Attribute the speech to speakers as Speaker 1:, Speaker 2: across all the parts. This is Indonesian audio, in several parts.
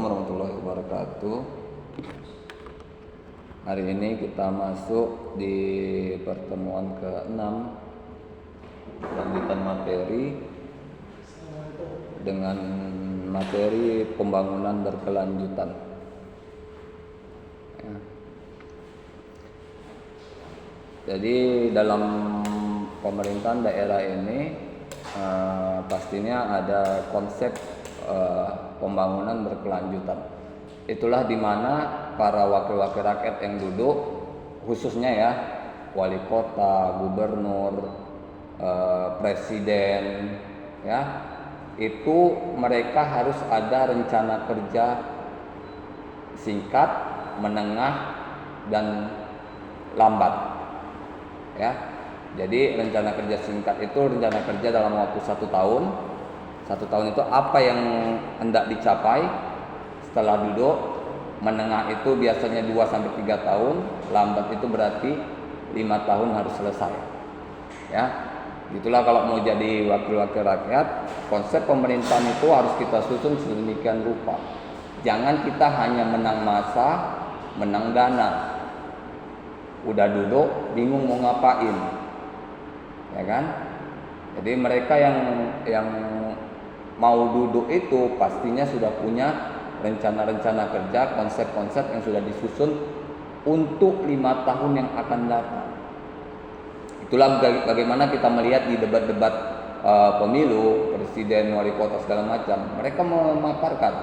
Speaker 1: warahmatullahi wabarakatuh. Hari ini kita masuk di pertemuan ke-6 lanjutan materi dengan materi pembangunan berkelanjutan. Ya. Jadi dalam pemerintahan daerah ini pastinya ada konsep pembangunan berkelanjutan. Itulah dimana para wakil-wakil rakyat yang duduk, khususnya ya wali kota, gubernur, presiden, ya itu mereka harus ada rencana kerja singkat, menengah, dan lambat. Ya, jadi rencana kerja singkat itu rencana kerja dalam waktu 1 tahun. 1 tahun itu apa yang hendak dicapai setelah duduk. Menengah itu biasanya 2-3 tahun, lambat itu berarti 5 tahun harus selesai. Ya, itulah kalau mau jadi wakil-wakil rakyat, konsep pemerintahan itu harus kita susun sedemikian rupa. Jangan kita hanya menang masa, menang dana. Udah duduk, bingung mau ngapain, ya kan? Jadi mereka yang mau duduk itu pastinya sudah punya rencana-rencana kerja, konsep-konsep yang sudah disusun untuk 5 tahun yang akan datang. Itulah bagaimana kita melihat di debat-debat pemilu, presiden, wali kota segala macam. Mereka memaparkan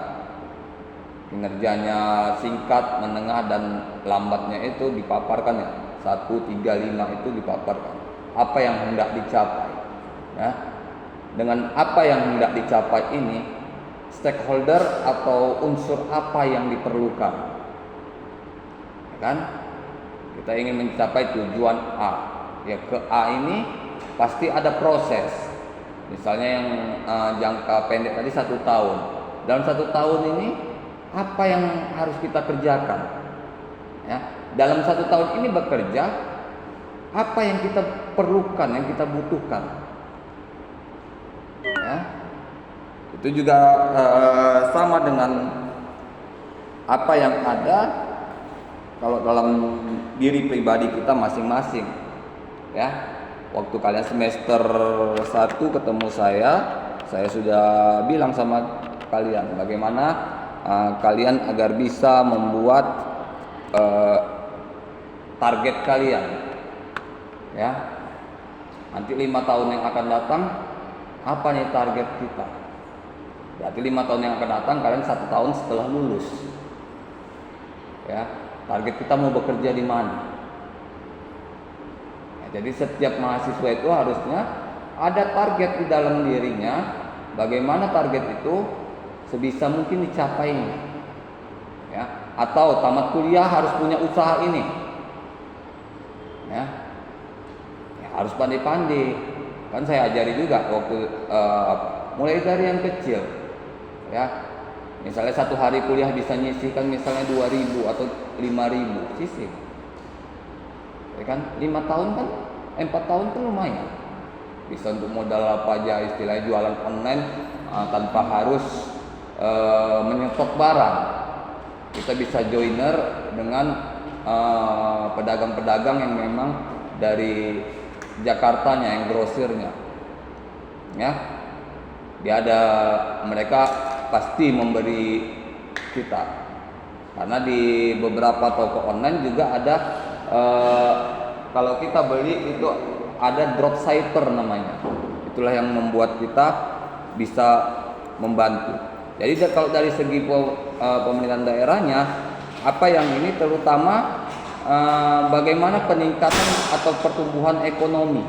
Speaker 1: kinerjanya singkat, menengah, dan lambatnya itu dipaparkan ya. 1, 3, 5 itu dipaparkan. Apa yang hendak dicapai. Ya. Dengan apa yang hendak dicapai ini, stakeholder atau unsur apa yang diperlukan, ya kan? Kita ingin mencapai tujuan A, ya ke A ini pasti ada proses. Misalnya yang jangka pendek tadi 1 tahun. Dalam 1 tahun ini apa yang harus kita kerjakan? Ya, dalam 1 tahun ini bekerja, apa yang kita perlukan, yang kita butuhkan? Ya. Itu juga sama dengan apa yang ada kalau dalam diri pribadi kita masing-masing. Ya, waktu kalian semester 1 ketemu saya sudah bilang sama kalian bagaimana kalian agar bisa membuat target kalian. Ya, nanti 5 tahun yang akan datang, apa nih target kita? Berarti 5 tahun yang akan datang kalian 1 tahun setelah lulus. Ya, target kita mau bekerja di mana? Ya, jadi setiap mahasiswa itu harusnya ada target di dalam dirinya. Bagaimana target itu sebisa mungkin dicapainya. Ya, atau tamat kuliah harus punya usaha ini. Ya, harus pandai-pandai. Kan saya ajari juga waktu mulai dari yang kecil. Ya, misalnya 1 hari kuliah bisa nyisihkan misalnya 2.000 atau 5.000 sisih. Ya kan, 5 tahun kan, 4 tahun kan lumayan. Bisa untuk modal apa aja, istilahnya jualan online tanpa harus menyetok barang. Kita bisa joiner dengan pedagang-pedagang yang memang dari Jakartanya, yang grosirnya. Ya, dia ada, mereka pasti memberi kita, karena di beberapa toko online juga ada kalau kita beli itu ada dropshipper namanya. Itulah yang membuat kita bisa membantu. Jadi kalau dari segi pemerintahan daerahnya, apa yang ini terutama bagaimana peningkatan atau pertumbuhan ekonomi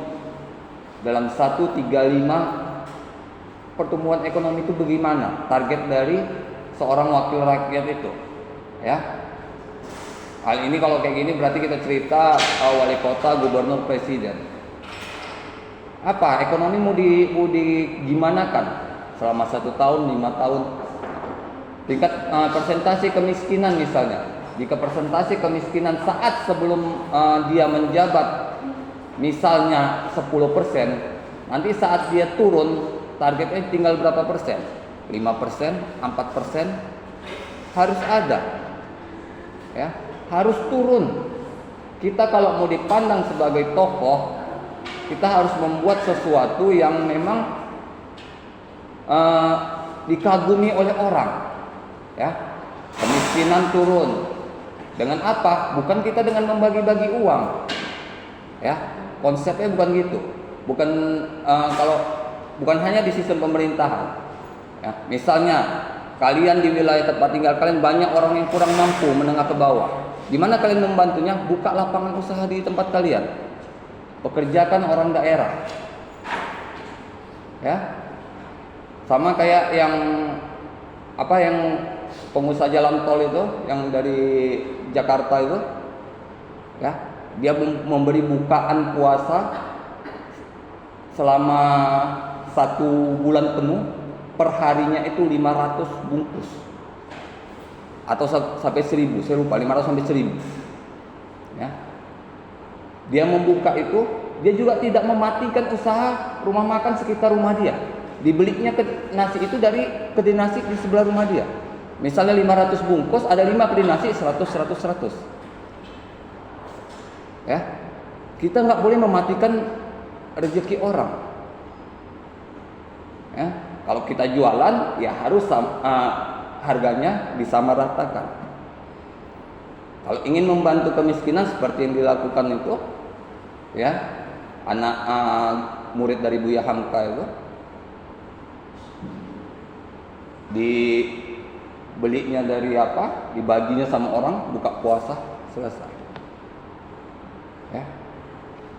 Speaker 1: dalam 135. Pertumbuhan ekonomi itu bagaimana? Target dari seorang wakil rakyat itu, ya. Hal ini kalau kayak gini berarti kita cerita wali kota, gubernur, presiden. Apa ekonomi mau digimanakan selama 1 tahun, 5 tahun? Tingkat persentase kemiskinan misalnya. Jika persentase kemiskinan saat sebelum dia menjabat misalnya 10%, nanti saat dia turun targetnya tinggal berapa persen? 5%, 4%, harus ada, ya, harus turun. Kita kalau mau dipandang sebagai tokoh, kita harus membuat sesuatu yang memang dikagumi oleh orang, ya. Kemiskinan turun dengan apa? Bukan kita dengan membagi-bagi uang, ya. Konsepnya bukan gitu. Bukan kalau bukan hanya di sistem pemerintahan, ya. Misalnya kalian di wilayah tempat tinggal kalian banyak orang yang kurang mampu, menengah ke bawah. Di mana kalian membantunya? Buka lapangan usaha di tempat kalian. Pekerjakan orang daerah. Ya. Sama kayak yang pengusaha jalan tol itu yang dari Jakarta itu, ya. Dia memberi bukaan puasa selama 1 bulan penuh, perharinya itu 500 bungkus atau sampai 1000, saya lupa, 500 sampai 1000, ya. Dia membuka itu, dia juga tidak mematikan usaha rumah makan sekitar rumah dia. Dibelinya nasi itu dari kedai nasi di sebelah rumah dia. Misalnya 500 bungkus, ada 5 kedai nasi, 100. Ya, kita nggak boleh mematikan rezeki orang. Ya, kalau kita jualan, ya harus harganya disamaratakan. Kalau ingin membantu kemiskinan seperti yang dilakukan itu, ya, anak murid dari Buya Hamka itu dibelinya dari dibaginya sama orang, buka puasa, selesai. Ya.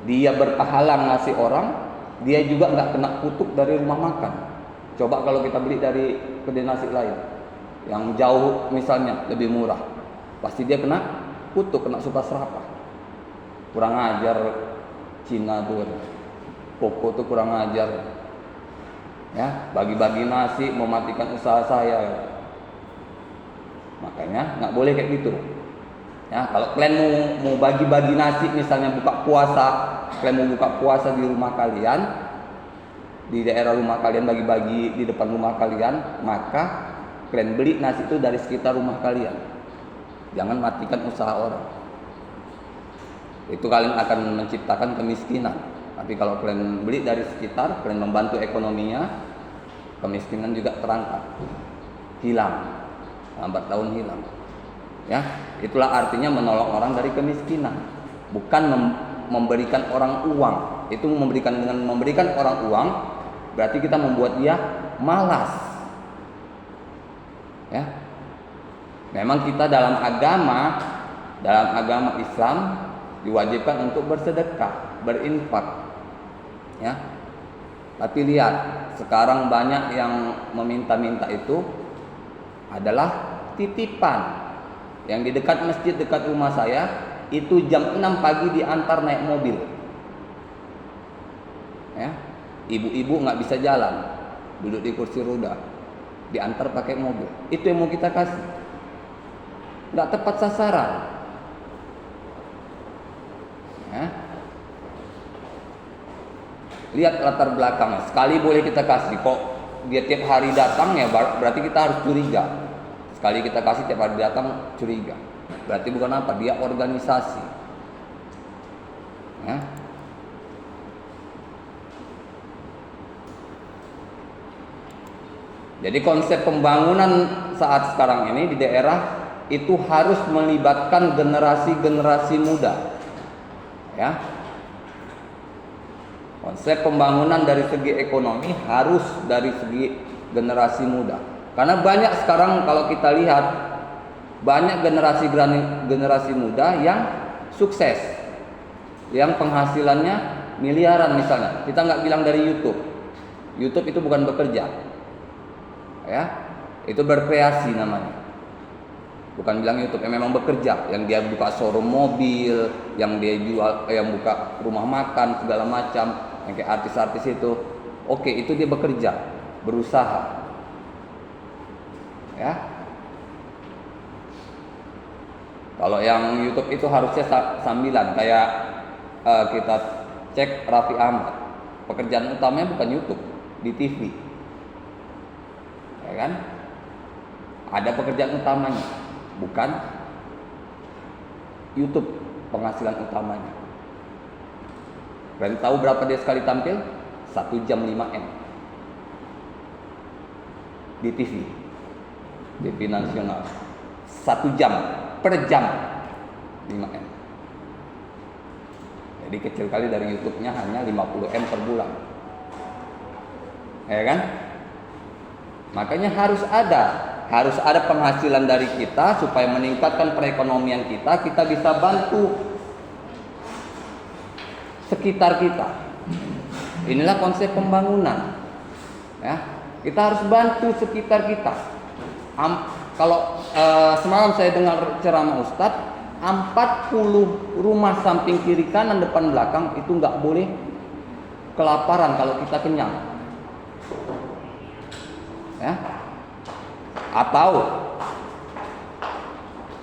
Speaker 1: Dia berpahala ngasih orang, dia juga nggak kena kutuk dari rumah makan. Coba kalau kita beli dari kedai nasi lain yang jauh misalnya lebih murah, pasti dia kena kutuk, kena suka serapah. Kurang ajar Cina tuh, Koko tuh kurang ajar. Ya, bagi-bagi nasi mematikan usaha saya. Makanya nggak boleh kayak gitu. Ya, kalau kalian mau bagi-bagi nasi, misalnya buka puasa, kalian mau buka puasa di rumah kalian, di daerah rumah kalian, bagi-bagi di depan rumah kalian, maka kalian beli nasi itu dari sekitar rumah kalian. Jangan matikan usaha orang. Itu kalian akan menciptakan kemiskinan. Tapi kalau kalian beli dari sekitar, kalian membantu ekonominya, kemiskinan juga terangkat, hilang, lambat laun hilang. Ya, itulah artinya menolong orang dari kemiskinan, bukan memberikan orang uang. Itu dengan memberikan orang uang berarti kita membuat dia malas. Ya, memang kita dalam agama Islam diwajibkan untuk bersedekah, berinfak. Ya, tapi lihat sekarang banyak yang meminta-minta itu adalah titipan. Yang di dekat masjid dekat rumah saya itu jam 6 pagi diantar naik mobil. Ya, ibu-ibu nggak bisa jalan, duduk di kursi roda, diantar pakai mobil. Itu yang mau kita kasih, nggak tepat sasaran. Ya. Lihat latar belakangnya. Sekali boleh kita kasih, kok dia tiap hari datang, ya berarti kita harus curiga. Sekali kita kasih tiap hari datang, curiga. Berarti bukan apa, dia organisasi. Ya. Jadi konsep pembangunan saat sekarang ini di daerah itu harus melibatkan generasi-generasi muda. Ya. Konsep pembangunan dari segi ekonomi harus dari segi generasi muda. Karena banyak sekarang kalau kita lihat banyak generasi muda yang sukses, yang penghasilannya miliaran misalnya. Kita nggak bilang dari YouTube. YouTube itu bukan bekerja, ya, itu berkreasi namanya. Bukan bilang YouTube yang memang bekerja, yang dia buka showroom mobil, yang dia jual, yang buka rumah makan segala macam, yang kayak artis-artis itu. Oke, itu dia bekerja, berusaha. Ya. Kalau yang YouTube itu harusnya sambilan, kayak kita cek Raffi Ahmad, pekerjaan utamanya bukan YouTube, di TV, ya kan? ada pekerjaan utamanya, bukan YouTube penghasilan utamanya. Kalian tahu berapa dia sekali tampil? 1 jam 5 M di TV nasional. 1 jam per jam 5 M. Jadi kecil kali dari YouTube-nya hanya 50 M per bulan. Ya kan? Makanya harus ada penghasilan dari kita supaya meningkatkan perekonomian kita bisa bantu sekitar kita. Inilah konsep pembangunan. Ya, kita harus bantu sekitar kita. Kalau semalam saya dengar ceramah Ustadz, 40 rumah samping kiri kanan depan belakang itu nggak boleh kelaparan kalau kita kenyang. Ya. Atau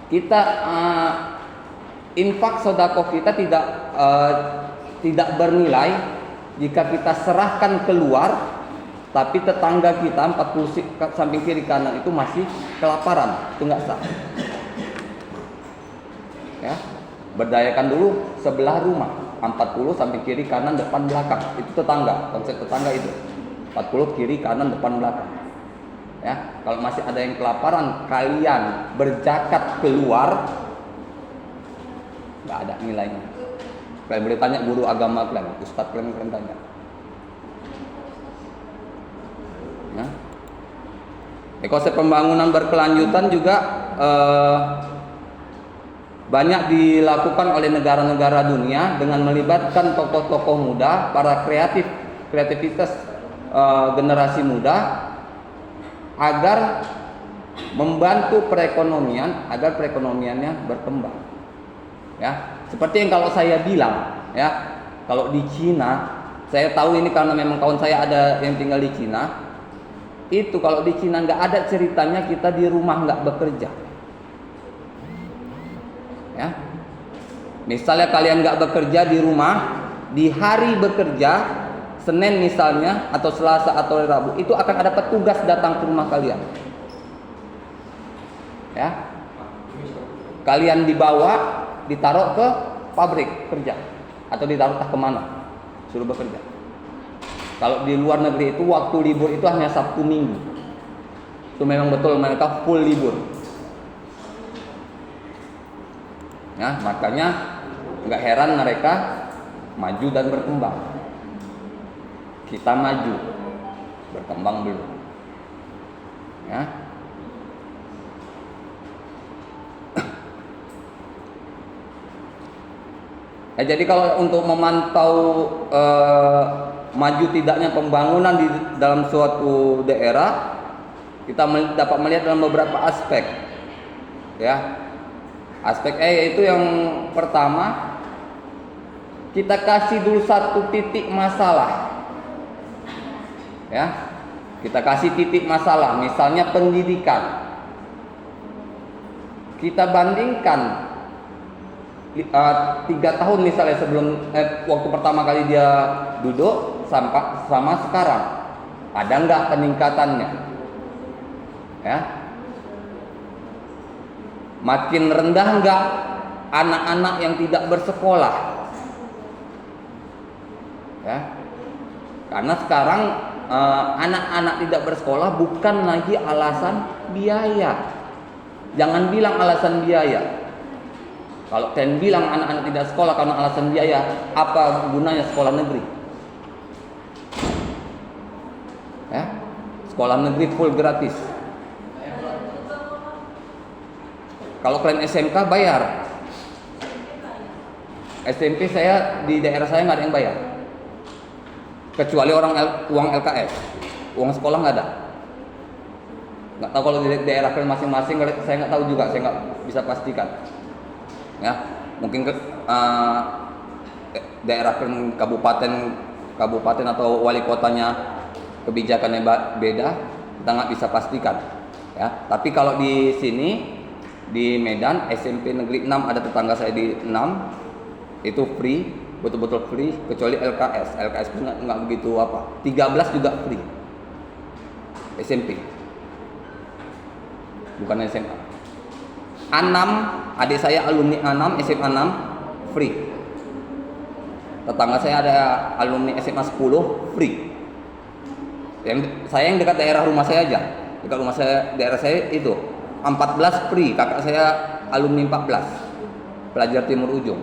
Speaker 1: kita infak sedekah kita tidak bernilai jika kita serahkan keluar, tapi tetangga kita 40 samping kiri kanan itu masih kelaparan, itu nggak sah. Ya, berdayakan dulu sebelah rumah, 40 samping kiri kanan depan belakang, itu tetangga, konsep tetangga itu 40 kiri kanan depan belakang. Ya, kalau masih ada yang kelaparan, kalian berzakat keluar, nggak ada nilainya. Kalian boleh tanya guru agama kalian, ustadz kalian tanya. Ya. Konsep pembangunan berkelanjutan juga banyak dilakukan oleh negara-negara dunia dengan melibatkan tokoh-tokoh muda, para kreativitas generasi muda, agar membantu perekonomian, agar perekonomiannya berkembang. Ya, seperti yang kalau saya bilang, ya, kalau di Cina, saya tahu ini karena memang kawan saya ada yang tinggal di Cina. Itu kalau di Cina nggak ada ceritanya kita di rumah nggak bekerja. Ya, misalnya kalian nggak bekerja di rumah, di hari bekerja, Senin misalnya, atau Selasa atau Rabu, itu akan ada petugas datang ke rumah kalian. Ya, kalian dibawa, ditaruh ke pabrik kerja, atau ditaruh ke mana, suruh bekerja. Kalau di luar negeri itu waktu libur itu hanya Sabtu Minggu. Itu memang betul mereka full libur. Nah, makanya nggak heran mereka maju dan berkembang. Kita maju, berkembang belum. Ya. Jadi kalau untuk memantau maju tidaknya pembangunan di dalam suatu daerah, kita dapat melihat dalam beberapa aspek. Ya. Aspek yaitu yang pertama, kita kasih dulu satu titik masalah. Ya. Kita kasih titik masalah, misalnya pendidikan. Kita bandingkan 3 tahun misalnya sebelum waktu pertama kali dia duduk sama sekarang, ada nggak peningkatannya? Ya, makin rendah nggak anak-anak yang tidak bersekolah? Ya, karena sekarang anak-anak tidak bersekolah bukan lagi alasan biaya. Jangan bilang alasan biaya. Kalau kalian bilang anak-anak tidak sekolah karena alasan biaya, apa gunanya sekolah negeri? Ya, sekolah negeri full gratis. Kalau kalian SMK bayar. SMP saya di daerah saya nggak ada yang bayar, kecuali uang LKS, uang sekolah nggak ada. Nggak tahu kalau di daerah kalian masing-masing, saya nggak tahu juga, saya nggak bisa pastikan. Ya, mungkin daerah kabupaten atau wali kotanya kebijakannya beda, kita nggak bisa pastikan. Ya, tapi kalau di sini di Medan SMP Negeri 6 ada tetangga saya di 6 itu free, betul-betul free, kecuali LKS pun nggak begitu apa. 13 juga free SMP. bukan SMA. A6, adik saya alumni A6, SMA 6 free. Tetangga saya ada alumni SMA 10 free. Yang dekat daerah rumah saya aja, dekat rumah saya, daerah saya itu 14 free. Kakak saya alumni 14, pelajar timur ujung.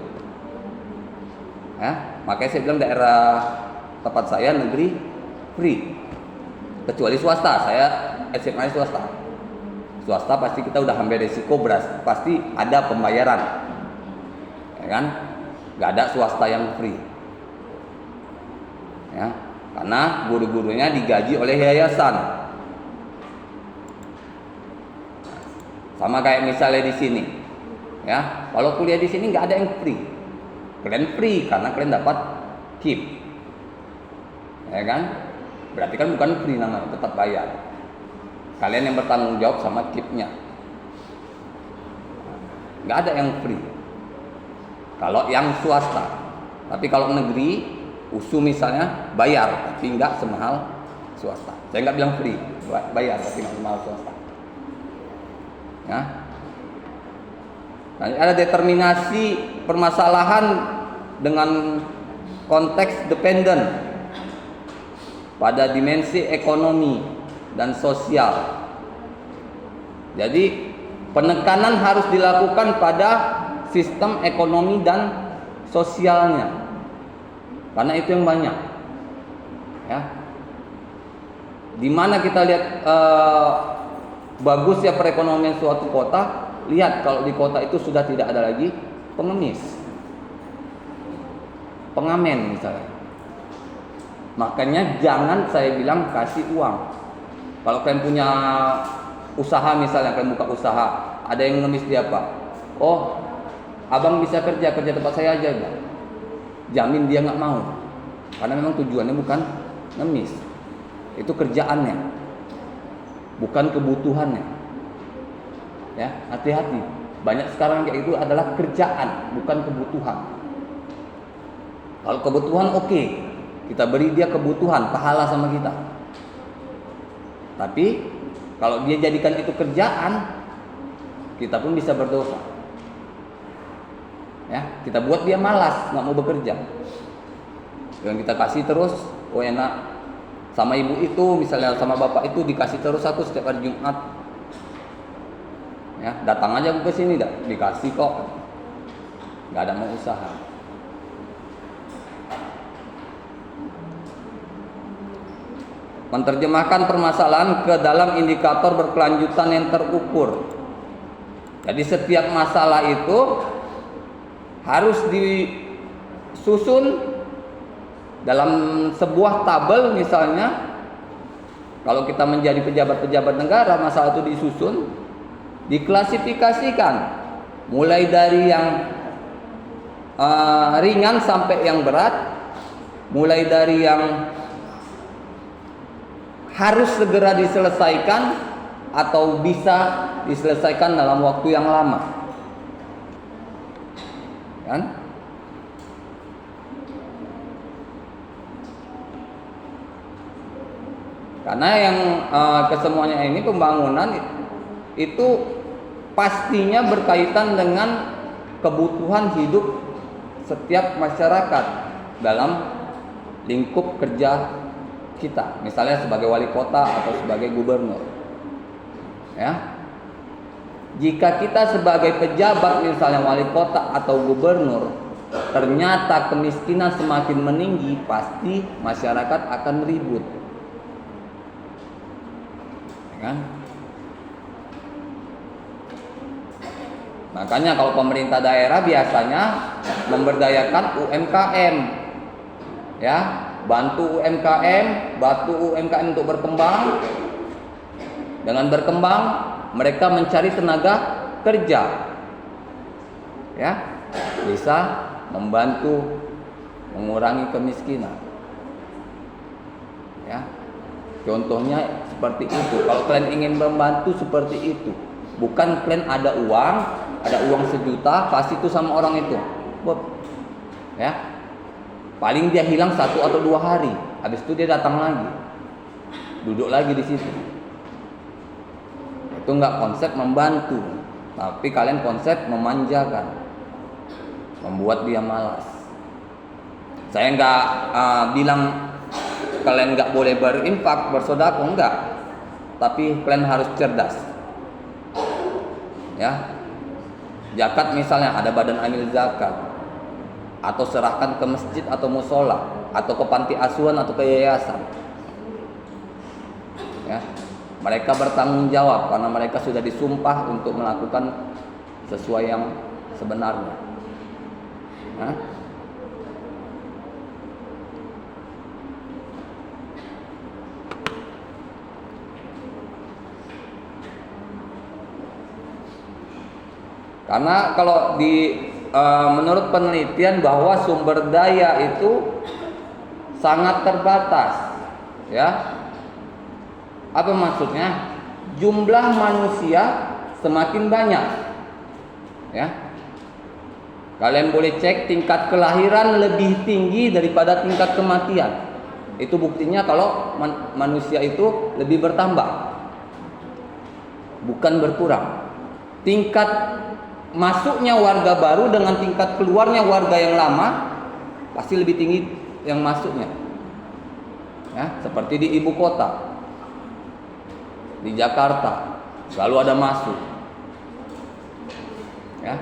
Speaker 1: Ya, makanya saya bilang daerah tempat saya negeri free, kecuali swasta. Saya SMA swasta. Swasta pasti kita udah ambil resiko beras, pasti ada pembayaran, ya kan? Gak ada swasta yang free, ya, karena guru-gurunya digaji oleh yayasan. Sama kayak misalnya di sini, ya, kalau kuliah di sini nggak ada yang free. Kalian free karena kalian dapat KIP, ya kan? Berarti kan bukan free namanya, tetap bayar. Kalian yang bertanggung jawab sama KIP-nya. Nggak ada yang free kalau yang swasta. Tapi kalau negeri, USU misalnya bayar, tapi nggak semahal swasta. Saya nggak bilang free, bayar tapi nggak semahal swasta. Ya. Nah, ada determinasi permasalahan dengan konteks dependen pada dimensi ekonomi dan sosial. Jadi penekanan harus dilakukan pada sistem ekonomi dan sosialnya, karena itu yang banyak, ya. Dimana kita lihat bagusnya perekonomian suatu kota, lihat kalau di kota itu sudah tidak ada lagi pengemis, pengamen misalnya. Makanya jangan saya bilang kasih uang. Kalau kalian punya usaha misalnya, kalian buka usaha, ada yang ngemis dia apa? Oh, abang bisa kerja tempat saya aja, bang. Jamin dia nggak mau, karena memang tujuannya bukan ngemis, itu kerjaannya, bukan kebutuhannya. Ya, hati-hati. Banyak sekarang kayak itu adalah kerjaan, bukan kebutuhan. Kalau kebutuhan oke, kita beri dia kebutuhan, pahala sama kita. Tapi kalau dia jadikan itu kerjaan, kita pun bisa berdosa. Ya, kita buat dia malas, nggak mau bekerja. Yang kita kasih terus, oh enak. Sama ibu itu, misalnya sama bapak itu dikasih terus aku setiap hari Jumat. Ya, datang aja aku ke sini, dikasih kok. Nggak ada mau usaha. Menerjemahkan permasalahan ke dalam indikator berkelanjutan yang terukur. Jadi setiap masalah itu harus disusun dalam sebuah tabel. Misalnya kalau kita menjadi pejabat-pejabat negara, masalah itu disusun, diklasifikasikan mulai dari yang ringan sampai yang berat, mulai dari yang harus segera diselesaikan atau bisa diselesaikan dalam waktu yang lama, kan? Karena yang kesemuanya ini pembangunan itu pastinya berkaitan dengan kebutuhan hidup setiap masyarakat dalam lingkup kerja kita, misalnya sebagai wali kota atau sebagai gubernur, ya. Jika kita sebagai pejabat, misalnya wali kota atau gubernur, ternyata kemiskinan semakin meninggi, pasti masyarakat akan ribut, ya kan? Makanya kalau pemerintah daerah biasanya memberdayakan UMKM, ya. Bantu UMKM untuk berkembang. Dengan berkembang, mereka mencari tenaga kerja, ya, bisa membantu mengurangi kemiskinan, ya. Contohnya seperti itu. Kalau kalian ingin membantu seperti itu, bukan kalian ada uang 1 juta, kasih itu sama orang itu, ya. Paling dia hilang 1 atau 2 hari, habis itu dia datang lagi, duduk lagi di situ. Itu nggak konsep membantu, tapi kalian konsep memanjakan, membuat dia malas. Saya nggak bilang kalian nggak boleh berinfak, bersedekah, enggak. Tapi kalian harus cerdas. Ya, zakat misalnya ada badan amil zakat, atau serahkan ke masjid atau musola, atau ke panti asuhan atau ke yayasan. Ya, mereka bertanggung jawab karena mereka sudah disumpah untuk melakukan sesuai yang sebenarnya. Nah, karena kalau menurut penelitian bahwa sumber daya itu sangat terbatas, ya. Apa maksudnya? Jumlah manusia semakin banyak, ya. Kalian boleh cek tingkat kelahiran lebih tinggi daripada tingkat kematian. Itu buktinya kalau manusia itu lebih bertambah, bukan berkurang. Tingkat masuknya warga baru dengan tingkat keluarnya warga yang lama pasti lebih tinggi yang masuknya, ya. Seperti di ibu kota, di Jakarta selalu ada masuk, ya.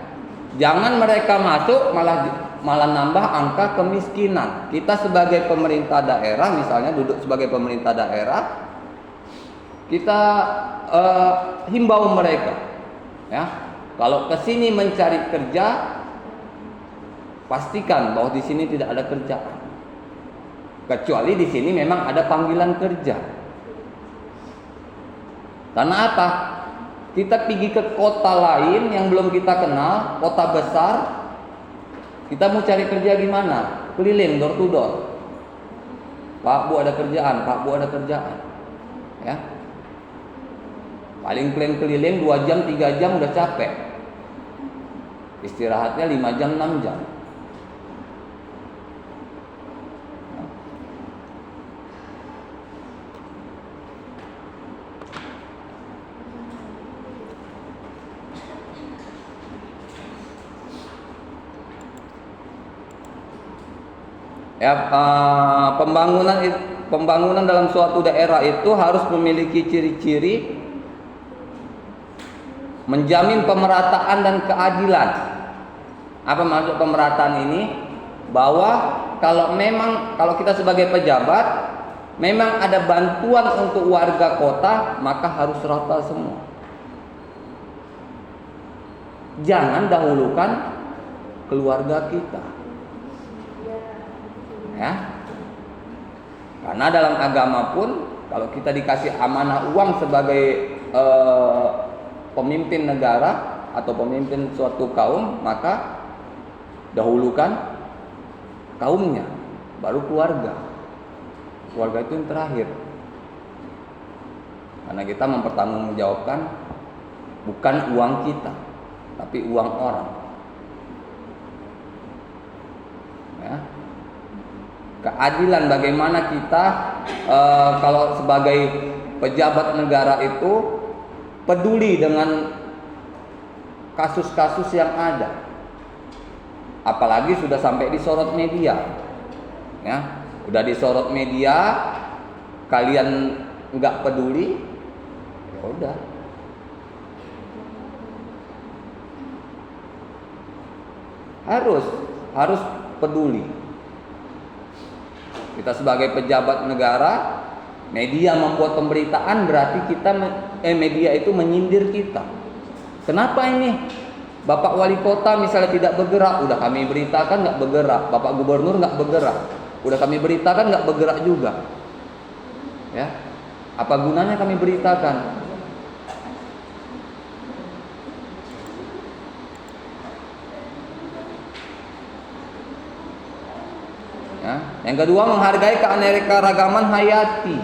Speaker 1: Jangan mereka masuk malah nambah angka kemiskinan. Kita sebagai pemerintah daerah, misalnya duduk sebagai pemerintah daerah, kita himbau mereka, ya. Kalau ke sini mencari kerja, pastikan bahwa di sini tidak ada kerjaan. Kecuali di sini memang ada panggilan kerja. Karena apa? Kita pergi ke kota lain yang belum kita kenal, kota besar, kita mau cari kerja gimana? Keliling door to door. Pak Bu ada kerjaan, Pak Bu ada kerjaan, ya. Paling keliling 2 jam 3 jam udah capek. Istirahatnya 5 jam 6 jam. Ya, pembangunan dalam suatu daerah itu harus memiliki ciri-ciri menjamin pemerataan dan keadilan. Apa maksud pemerataan ini? Bahwa kalau kita sebagai pejabat memang ada bantuan untuk warga kota, maka harus rata semua. Jangan dahulukan keluarga kita. Ya, karena dalam agama pun kalau kita dikasih amanah uang sebagai pemimpin negara atau pemimpin suatu kaum, maka dahulukan kaumnya, baru keluarga. Keluarga itu yang terakhir. Karena kita mempertanggungjawabkan bukan uang kita, tapi uang orang. Ya. Keadilan bagaimana kita kalau sebagai pejabat negara itu peduli dengan kasus-kasus yang ada, apalagi sudah sampai disorot media, ya. Udah disorot media, kalian nggak peduli, ya udah. Harus peduli. Kita sebagai pejabat negara, media membuat pemberitaan berarti media itu menyindir kita. Kenapa ini? Bapak wali kota misalnya tidak bergerak, udah kami beritakan nggak bergerak. Bapak gubernur nggak bergerak, udah kami beritakan nggak bergerak juga. Ya, apa gunanya kami beritakan? Yang kedua, menghargai keanekaragaman hayati.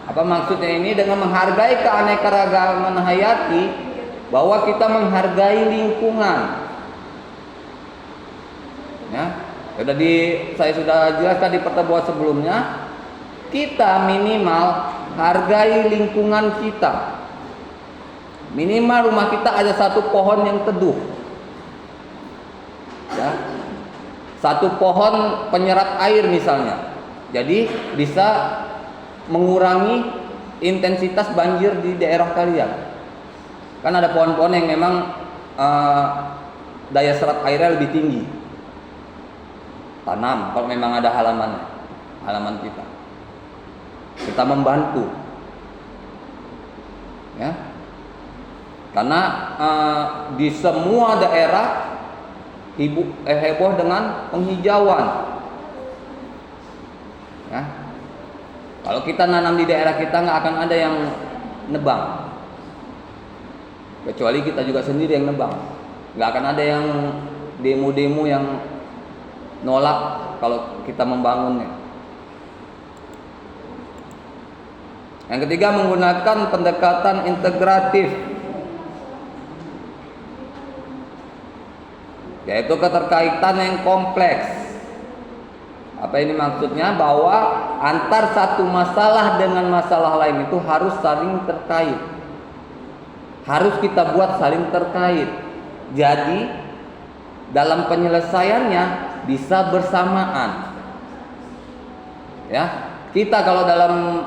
Speaker 1: Apa maksudnya ini? Dengan menghargai keanekaragaman hayati, bahwa kita menghargai lingkungan. Ya, saya sudah jelaskan di pertemuan sebelumnya. Kita minimal hargai lingkungan kita. Minimal rumah kita ada satu pohon yang teduh, ya. Satu pohon penyerap air misalnya, jadi bisa mengurangi intensitas banjir di daerah kalian. Kan ada pohon-pohon yang memang daya serap airnya lebih tinggi. Tanam kalau memang ada halaman kita membantu, ya. Karena di semua daerah heboh dengan penghijauan, ya. Kalau kita nanam di daerah kita nggak akan ada yang nebang, kecuali kita juga sendiri yang nebang. Nggak akan ada yang demo-demo yang nolak kalau kita membangunnya. Yang ketiga, menggunakan pendekatan integratif, yaitu keterkaitan yang kompleks. Apa ini maksudnya? Bahwa antar satu masalah dengan masalah lain itu harus saling terkait. Harus kita buat saling terkait. Jadi dalam penyelesaiannya bisa bersamaan. Ya, kita kalau dalam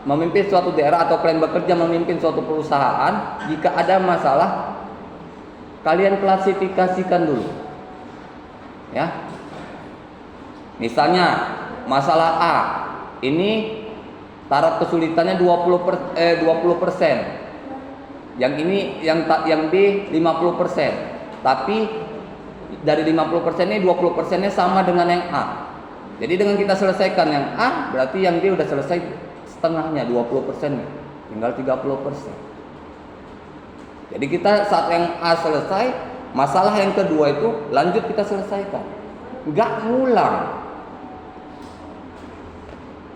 Speaker 1: memimpin suatu daerah atau kalian bekerja memimpin suatu perusahaan, jika ada masalah kalian klasifikasikan dulu, ya. Misalnya masalah A ini taraf kesulitannya 20%. Yang ini yang B 50%. Tapi dari 50% ini 20%-nya sama dengan yang A. Jadi dengan kita selesaikan yang A, berarti yang B udah selesai setengahnya, 20%-nya. Tinggal 30%. Jadi kita saat yang A selesai, masalah yang kedua itu lanjut kita selesaikan. Enggak ngulang.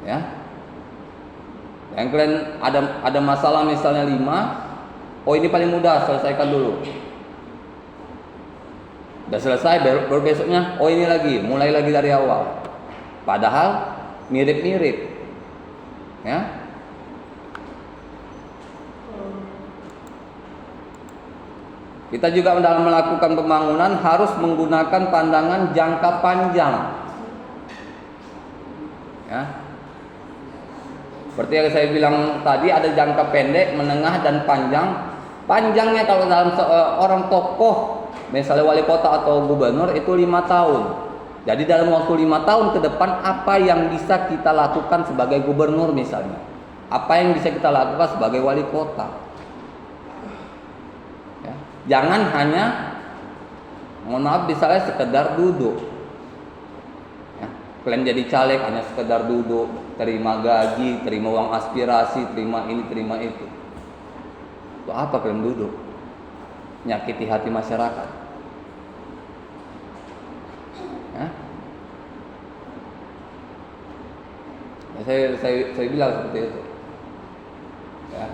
Speaker 1: Ya. Yang kalian ada masalah misalnya 5, oh ini paling mudah, selesaikan dulu. Udah selesai, baru besoknya, oh ini lagi, mulai lagi dari awal. Padahal mirip-mirip, ya. Kita juga dalam melakukan pembangunan harus menggunakan pandangan jangka panjang, ya. Seperti yang saya bilang tadi, ada jangka pendek, menengah, dan panjang. Panjangnya kalau dalam orang tokoh, misalnya wali kota atau gubernur, itu 5 tahun. Jadi dalam waktu 5 tahun ke depan, apa yang bisa kita lakukan sebagai gubernur misalnya, apa yang bisa kita lakukan sebagai wali kota, ya. Jangan hanya, mohon maaf, misalnya sekedar duduk, ya. Kalian jadi caleg hanya sekedar duduk, terima gaji, terima uang aspirasi, terima ini, terima itu. Itu apa kalian duduk? Nyakiti hati masyarakat, ya? Ya, saya bilang seperti itu, ya.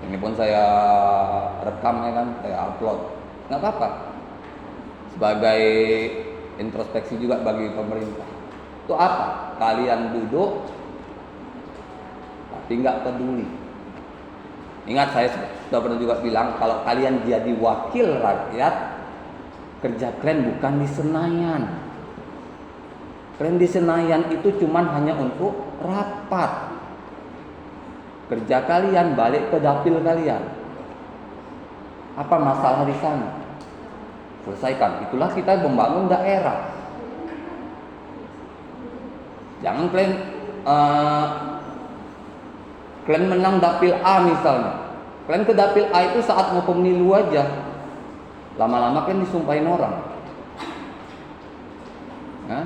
Speaker 1: Ini pun saya rekam, ya kan, saya upload, nggak apa-apa, sebagai introspeksi juga bagi pemerintah. Itu apa? Kalian duduk tapi nggak peduli. Ingat, saya sudah pernah juga bilang, kalau kalian jadi wakil rakyat, kerja kalian bukan di Senayan. Kalian di Senayan itu cuman hanya untuk rapat. Kerja kalian balik ke dapil kalian. Apa masalah di sana? Selesaikan. Itulah kita membangun daerah. Jangan kalian menang dapil A misalnya, kalian ke dapil A itu saat mau pemilu aja, lama-lama kalian disumpahin orang, ya?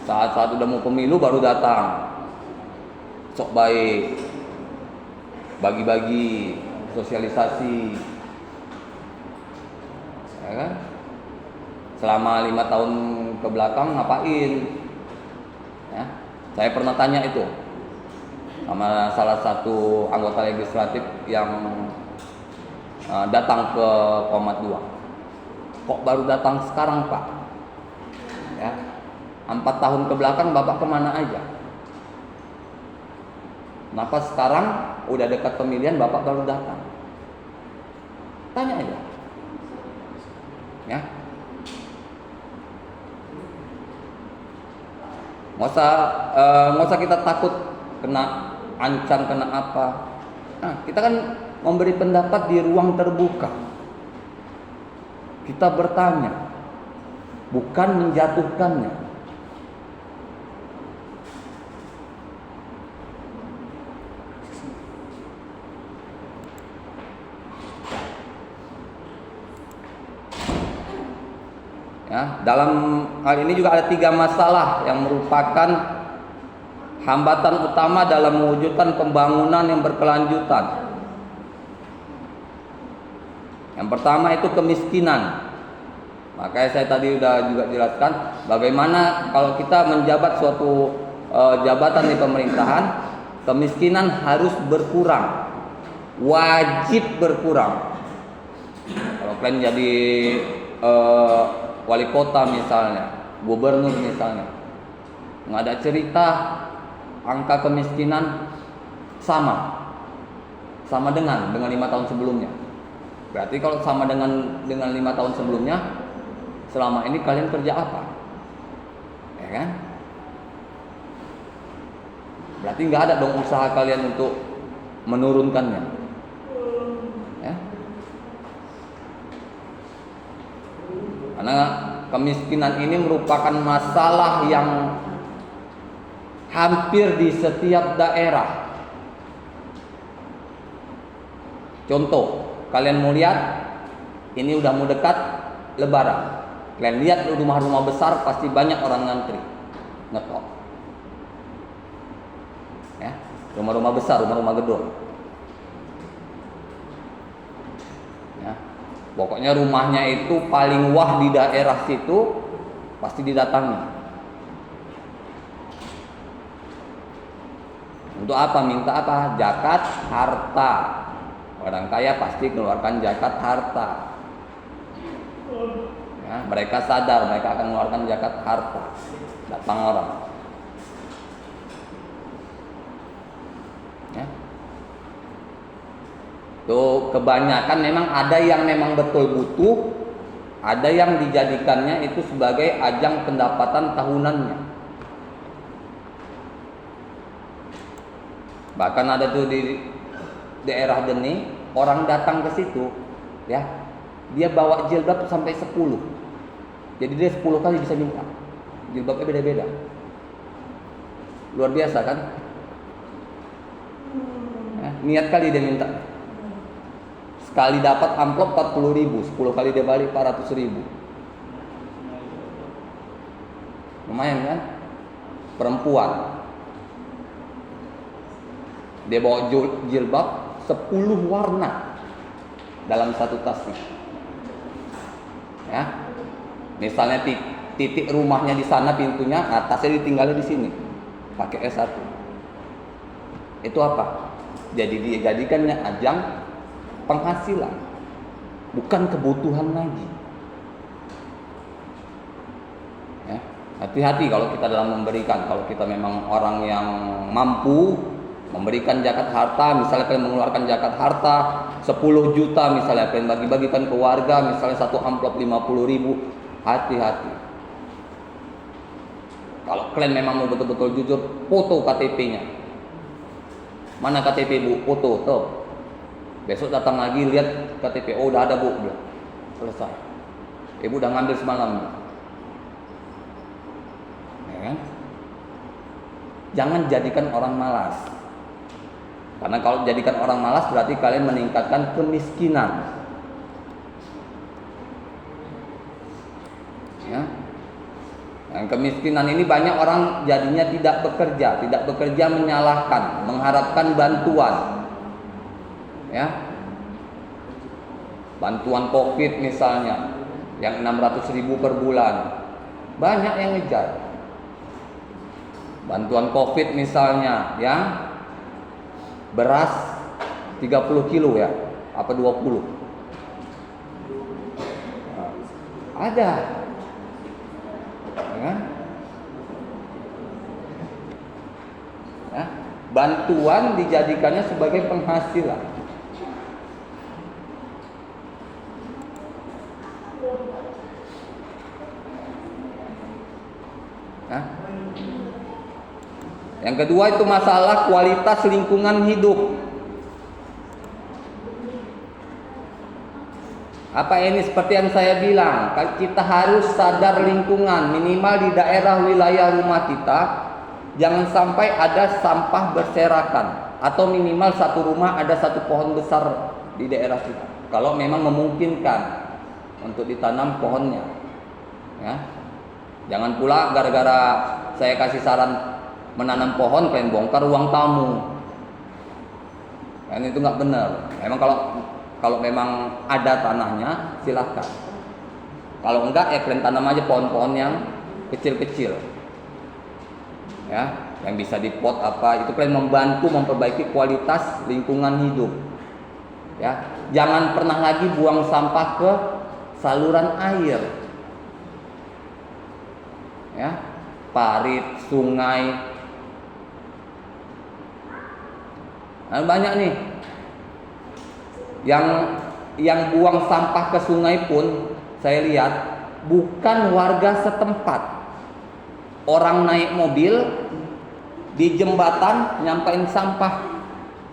Speaker 1: Saat udah mau pemilu baru datang, sok baik, bagi-bagi, sosialisasi, ya kan? Selama 5 tahun ke belakang ngapain? Ya, saya pernah tanya itu sama salah satu anggota legislatif yang datang ke Komat 2. Kok baru datang sekarang, Pak? Ya, 4 tahun ke belakang Bapak kemana aja? Kenapa sekarang udah dekat pemilihan Bapak baru datang? Tanya aja. Ya. Nggak usah kita takut kena ancam, kena apa. Nah, kita kan memberi pendapat di ruang terbuka. Kita bertanya, bukan menjatuhkannya. Ya, dalam hal ini juga ada 3 masalah yang merupakan hambatan utama dalam mewujudkan pembangunan yang berkelanjutan. Yang pertama itu kemiskinan. Makanya saya tadi sudah juga jelaskan bagaimana kalau kita menjabat suatu jabatan di pemerintahan, kemiskinan harus berkurang, wajib berkurang. Kalau kalian jadi wali kota misalnya, gubernur misalnya, nggak ada cerita angka kemiskinan sama dengan 5 tahun sebelumnya. Berarti kalau sama dengan 5 tahun sebelumnya, selama ini kalian kerja apa? Ya kan? Berarti nggak ada dong usaha kalian untuk menurunkannya. Ya? Karena kemiskinan ini merupakan masalah yang hampir di setiap daerah. Contoh, kalian mau lihat, ini udah mau dekat Lebaran. Kalian lihat rumah-rumah besar pasti banyak orang ngantri ngetok. Ya, rumah-rumah besar, rumah-rumah gedung. Ya. Pokoknya rumahnya itu paling wah di daerah situ pasti didatangi. Untuk apa? Minta apa? Zakat harta. Orang kaya pasti keluarkan zakat harta. Ya, mereka sadar mereka akan mengeluarkan zakat harta. Datang orang. Ya. Tuh kebanyakan memang ada yang memang betul butuh, ada yang dijadikannya itu sebagai ajang pendapatan tahunannya. Bahkan ada tuh di daerah Deni, orang datang ke situ, ya, dia bawa jilbab sampai 10. Jadi dia 10 kali bisa minta. Jilbabnya beda-beda. Luar biasa kan? Ya, niat kali dia minta. Sekali dapat amplop 40.000, 10 kali dia balik 400.000. Lumayan kan? Perempuan. Dia bawa jilbab 10 warna dalam satu tasnya. Ya. Misalnya titik rumahnya di sana pintunya, tasnya ditinggalnya di sini. Pakai S1. Itu apa? Jadi dia jadikannya ajang penghasilan, bukan kebutuhan lagi. Ya. Hati-hati kalau kita dalam memberikan. Kalau kita memang orang yang mampu memberikan zakat harta, misalnya kalian mengeluarkan zakat harta 10 juta, misalnya kalian bagi-bagikan ke warga, misalnya satu amplop 50.000, hati-hati. Kalau kalian memang mau betul-betul jujur, foto KTP-nya. Mana KTP bu? Foto tuh. Besok datang lagi lihat KTP, oh udah ada bu, udah selesai. Ibu udah ngambil semalam. Ya kan? Jangan jadikan orang malas. Karena kalau jadikan orang malas berarti kalian meningkatkan kemiskinan. Ya. Dan kemiskinan ini banyak orang jadinya tidak bekerja menyalahkan, mengharapkan bantuan. Ya. Bantuan Covid misalnya yang 600.000 per bulan. Banyak yang ngejar. Bantuan Covid misalnya, ya. Beras 30 kilo ya, apa 20? Nah, ada. Ya kan? Ya. bantuan dijadikannya sebagai penghasilan. Nah, yang kedua itu masalah kualitas lingkungan hidup. Apa ini seperti yang saya bilang, kita harus sadar lingkungan, minimal di daerah wilayah rumah kita jangan sampai ada sampah berserakan, atau minimal satu rumah ada satu pohon besar di daerah kita. Kalau memang memungkinkan untuk ditanam pohonnya, ya. Jangan pula gara-gara saya kasih saran menanam pohon kalian bongkar ruang tamu. Kan itu nggak benar. Memang kalau memang ada tanahnya silahkan. Kalau enggak ya kalian tanam aja pohon-pohon yang kecil-kecil, ya, yang bisa dipot apa itu kalian membantu memperbaiki kualitas lingkungan hidup. Ya, jangan pernah lagi buang sampah ke saluran air, ya, parit, sungai. Nah, banyak nih yang buang sampah ke sungai pun saya lihat bukan warga setempat. Orang naik mobil di jembatan nyampain sampah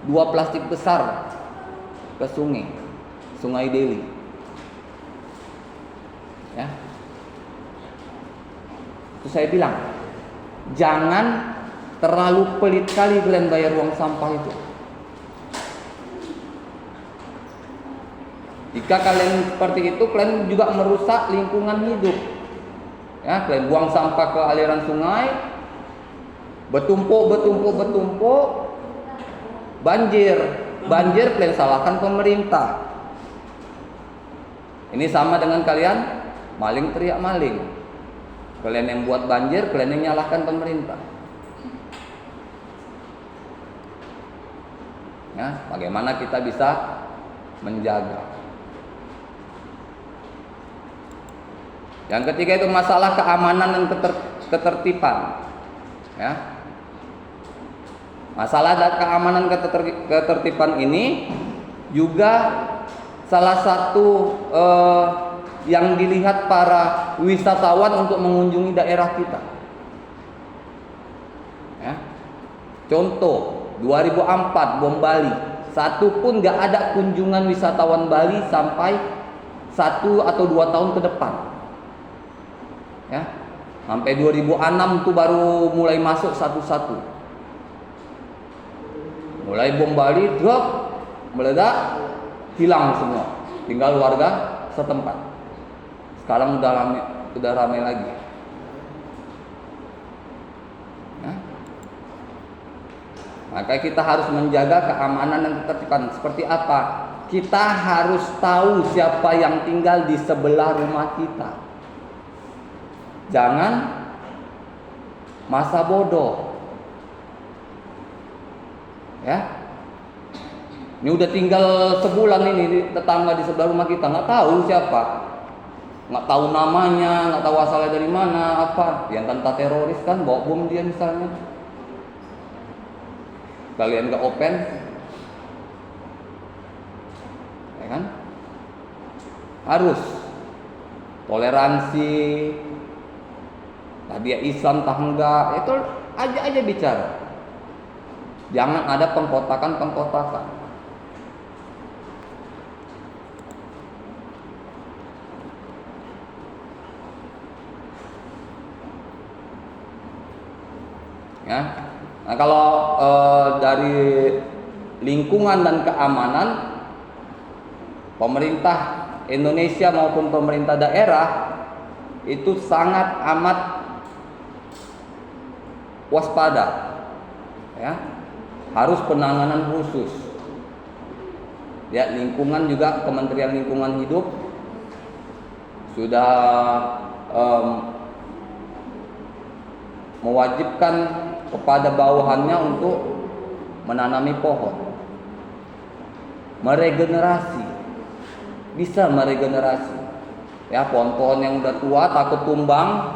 Speaker 1: 2 plastik besar ke Sungai Deli. Ya. Terus saya bilang, jangan terlalu pelit kali kalian bayar uang sampah itu. Jika kalian seperti itu, kalian juga merusak lingkungan hidup. Ya, kalian buang sampah ke aliran sungai, bertumpuk, banjir kalian salahkan pemerintah. Ini sama dengan kalian maling teriak maling. Kalian yang buat banjir, kalian yang nyalahkan pemerintah. Ya, bagaimana kita bisa menjaga? Yang ketiga itu masalah keamanan dan ketertiban. Ya. Masalah dan keamanan ketertiban ini juga salah satu yang dilihat para wisatawan untuk mengunjungi daerah kita. Ya. Contoh 2004 bom Bali, satu pun gak ada kunjungan wisatawan Bali sampai 1 atau 2 tahun ke depan. Ya, sampai 2006 itu baru mulai masuk satu-satu. Mulai bom Bali, drop, meledak, hilang semua. Tinggal warga setempat. Sekarang udah ramai lagi. Ya. Maka kita harus menjaga keamanan dan ketertiban. Seperti apa? Kita harus tahu siapa yang tinggal di sebelah rumah kita. Jangan masa bodoh. Ya. Ini udah tinggal sebulan ini tetangga di sebelah rumah kita, nggak tahu siapa, nggak tahu namanya, nggak tahu asalnya dari mana, apa. Yang tentang teroris kan bawa bom dia misalnya. Kalian nggak open, ya kan? Harus toleransi. Dia Islam tak enggak, itu aja bicara. Jangan ada pengkotakan. Ya. Nah, kalau dari lingkungan dan keamanan, pemerintah Indonesia maupun pemerintah daerah itu sangat amat waspada, ya, harus penanganan khusus. Ya, lingkungan juga Kementerian Lingkungan Hidup sudah mewajibkan kepada bawahannya untuk menanami pohon, meregenerasi, bisa meregenerasi. Ya, pohon-pohon yang udah tua takut tumbang,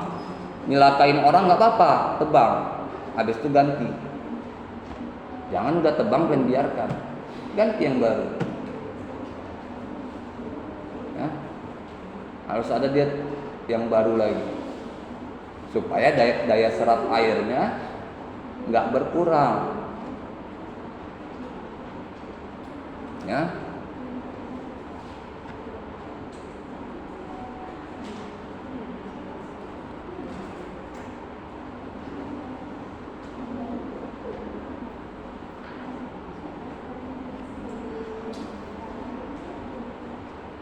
Speaker 1: nyelakain orang nggak apa-apa, tebang. Habis itu ganti. Jangan udah tebang dan biarkan, ganti yang baru. Ya, harus ada dia yang baru lagi, supaya daya serap airnya nggak berkurang. Ya,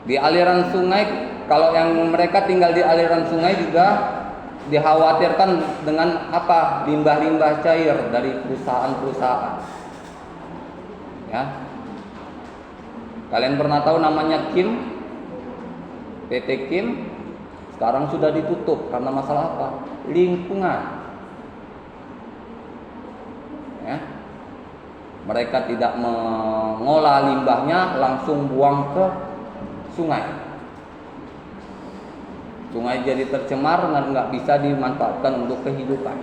Speaker 1: di aliran sungai, kalau yang mereka tinggal di aliran sungai juga dikhawatirkan dengan apa? Limbah-limbah cair dari perusahaan-perusahaan. Ya, kalian pernah tahu namanya Kim? PT Kim sekarang sudah ditutup karena masalah apa? Lingkungan. Ya, mereka tidak mengolah limbahnya, langsung buang ke sungai. Sungai jadi tercemar, nggak bisa dimanfaatkan untuk kehidupan.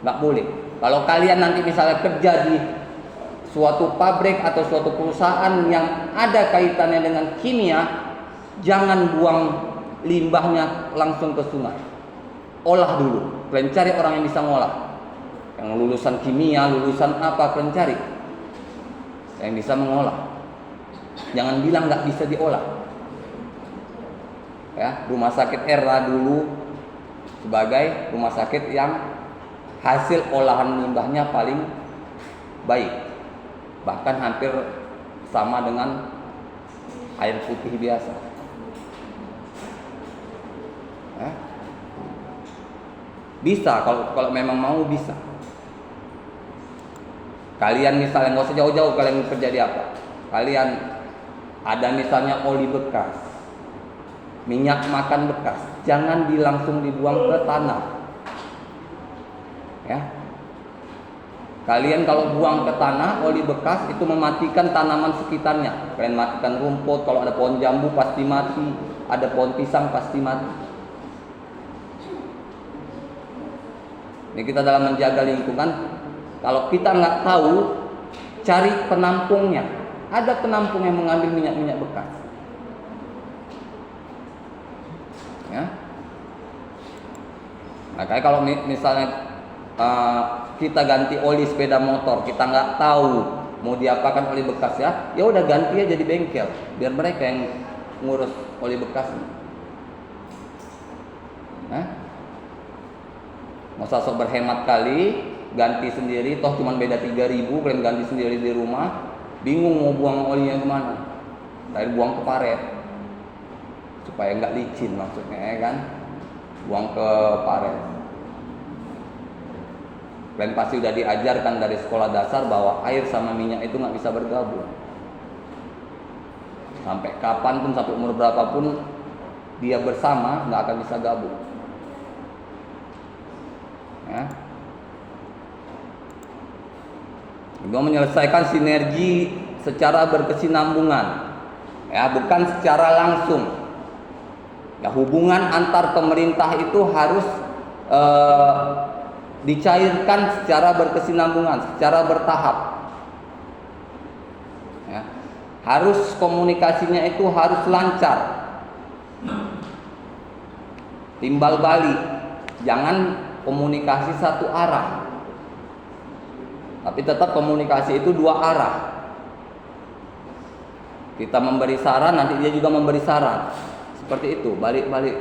Speaker 1: Nggak boleh. Kalau kalian nanti misalnya kerja di suatu pabrik atau suatu perusahaan yang ada kaitannya dengan kimia, jangan buang limbahnya langsung ke sungai. Olah dulu. Kalian cari orang yang bisa ngolah. Yang lulusan kimia, lulusan apa, kalian cari yang bisa mengolah. Jangan bilang nggak bisa diolah. Ya, rumah sakit Era dulu sebagai rumah sakit yang hasil olahan limbahnya paling baik, bahkan hampir sama dengan air putih biasa. Ya, bisa kalau memang mau bisa. Kalian misalnya nggak usah jauh-jauh, kalian kerja di apa? Kalian ada misalnya oli bekas, minyak makan bekas, jangan langsung dibuang ke tanah. Ya, kalian kalau buang ke tanah oli bekas itu mematikan tanaman sekitarnya. Kalian matikan rumput, kalau ada pohon jambu pasti mati, ada pohon pisang pasti mati. Ini kita dalam menjaga lingkungan. Kalau kita nggak tahu, cari penampungnya. Ada penampung yang mengambil minyak-minyak bekas. Ya. Makanya kalau misalnya kita ganti oli sepeda motor, kita nggak tahu mau diapakan oli bekas, ya udah ganti aja di bengkel, biar mereka yang ngurus oli bekasnya. Masa sok berhemat kali, ganti sendiri, toh cuma beda 3.000, kalian ganti sendiri di rumah, bingung mau buang olinya kemana, kalian buang ke paret, supaya nggak licin maksudnya, ya kan, buang ke paret. Kalian pasti udah diajarkan dari sekolah dasar bahwa air sama minyak itu nggak bisa bergabung. Sampai kapanpun, sampai umur berapapun dia bersama, nggak akan bisa gabung. Ya. Juga menyelesaikan sinergi secara berkesinambungan, ya, bukan secara langsung. Ya, hubungan antar pemerintah itu harus dicairkan secara berkesinambungan, secara bertahap. Ya, harus komunikasinya itu harus lancar, timbal balik, jangan komunikasi satu arah. Tapi tetap komunikasi itu dua arah. Kita memberi saran, nanti dia juga memberi saran. Seperti itu, balik-balik.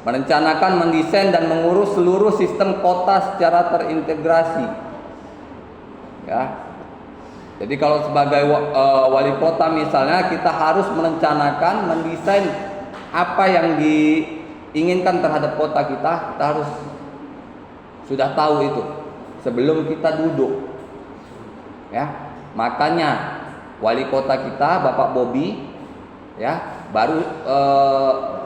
Speaker 1: Merencanakan, mendesain dan mengurus seluruh sistem kota secara terintegrasi. Ya. Jadi kalau sebagai wali kota misalnya, kita harus merencanakan, mendesain apa yang diinginkan terhadap kota kita harus sudah tahu itu sebelum kita duduk. Ya, makanya wali kota kita Bapak Bobi, ya, baru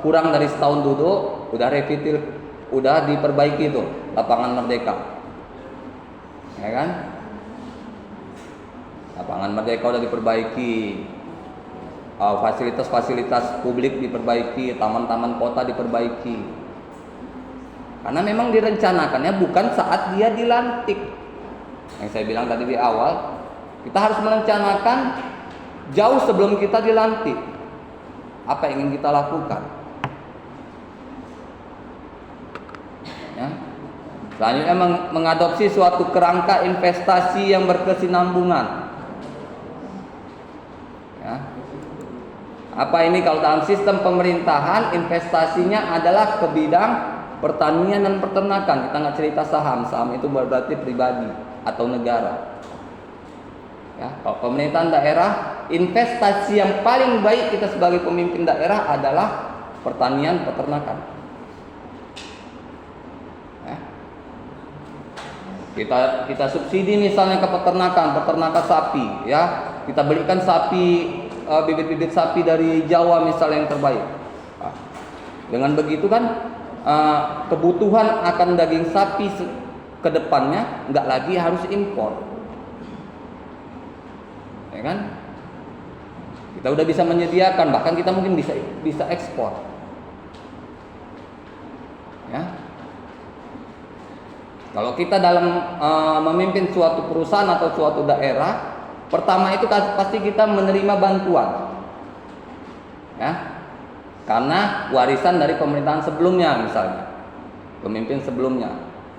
Speaker 1: kurang dari setahun duduk, udah revitalisasi, udah diperbaiki itu lapangan Merdeka, ya kan? Lapangan Merdeka udah diperbaiki, fasilitas-fasilitas publik diperbaiki, taman-taman kota diperbaiki. Karena memang direncanakannya bukan saat dia dilantik. Yang saya bilang tadi di awal, kita harus merencanakan jauh sebelum kita dilantik. Apa yang ingin kita lakukan? Ya. Selanjutnya mengadopsi suatu kerangka investasi yang berkesinambungan. Ya. Apa ini? Kalau dalam sistem pemerintahan, investasinya adalah ke bidang pertanian dan peternakan. Kita nggak cerita saham. Saham itu berarti pribadi atau negara. Ya, kalau pemerintahan daerah, investasi yang paling baik kita sebagai pemimpin daerah adalah pertanian, peternakan. Ya. Kita subsidi misalnya ke peternakan sapi, ya. Kita belikan sapi, bibit-bibit sapi dari Jawa misalnya yang terbaik. Nah, dengan begitu kan kebutuhan akan daging sapi ke depannya nggak lagi harus impor. Ya kan? Kita udah bisa menyediakan, bahkan kita mungkin bisa ekspor. Ya. Kalau kita dalam memimpin suatu perusahaan atau suatu daerah, pertama itu pasti kita menerima bantuan. Ya. Karena warisan dari pemerintahan sebelumnya misalnya. Pemimpin sebelumnya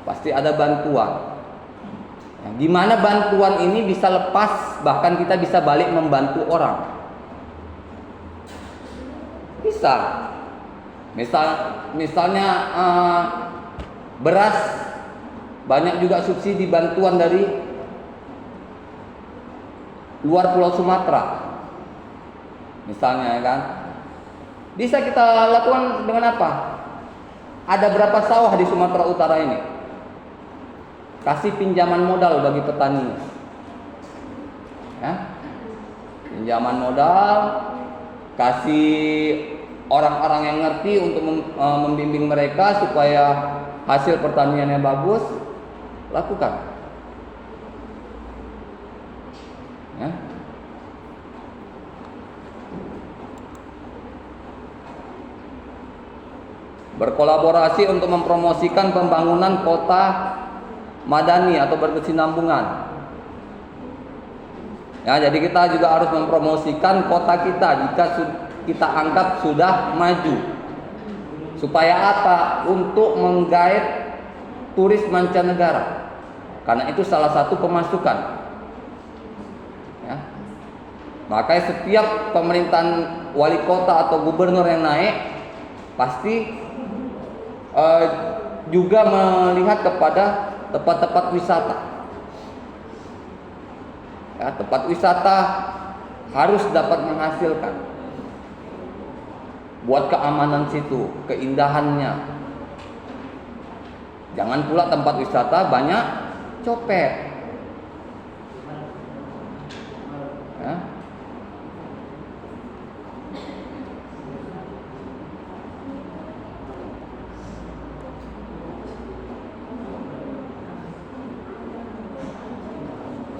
Speaker 1: pasti ada bantuan. Ya, di mana bantuan ini bisa lepas, bahkan kita bisa balik membantu orang. Bisa. Misalnya beras, banyak juga subsidi bantuan dari luar Pulau Sumatera. Misalnya ya kan. Bisa kita lakukan dengan apa? Ada berapa sawah di Sumatera Utara ini? Kasih pinjaman modal bagi petani. Ya. Pinjaman modal, kasih orang-orang yang ngerti untuk membimbing mereka supaya hasil pertaniannya bagus, lakukan. Ya. Berkolaborasi untuk mempromosikan pembangunan kota madani atau berkesinambungan. Ya, jadi kita juga harus mempromosikan kota kita jika kita anggap sudah maju. Supaya apa? Untuk menggait turis mancanegara. Karena itu salah satu pemasukan. Ya. Makanya setiap pemerintahan wali kota atau gubernur yang naik pasti juga melihat kepada tempat-tempat wisata. Ya, tempat wisata harus dapat menghasilkan. Buat keamanan situ, keindahannya. Jangan pula tempat wisata banyak copet. Ya.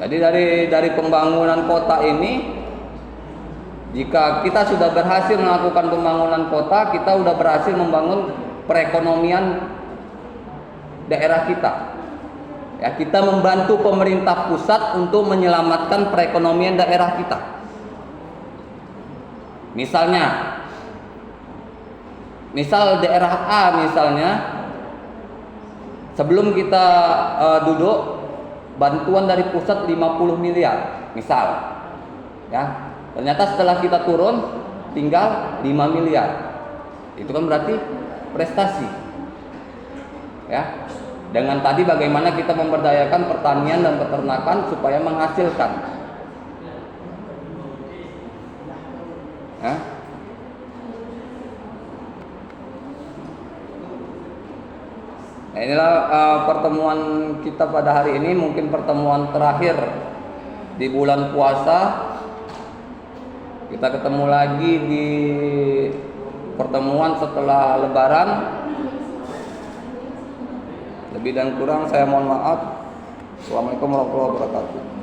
Speaker 1: Jadi dari pembangunan kota ini, jika kita sudah berhasil melakukan pembangunan kota, kita sudah berhasil membangun perekonomian daerah kita. Ya, kita membantu pemerintah pusat untuk menyelamatkan perekonomian daerah kita. Misal daerah A misalnya, sebelum kita duduk, bantuan dari pusat 50 miliar misal, ya, ternyata setelah kita turun tinggal 5 miliar, itu kan berarti prestasi, ya. Dengan tadi bagaimana kita memberdayakan pertanian dan peternakan supaya menghasilkan, ya. Nah, inilah pertemuan kita pada hari ini, mungkin pertemuan terakhir di bulan puasa. Kita ketemu lagi di pertemuan setelah Lebaran. Lebih dan kurang saya mohon maaf. Assalamualaikum warahmatullahi wabarakatuh.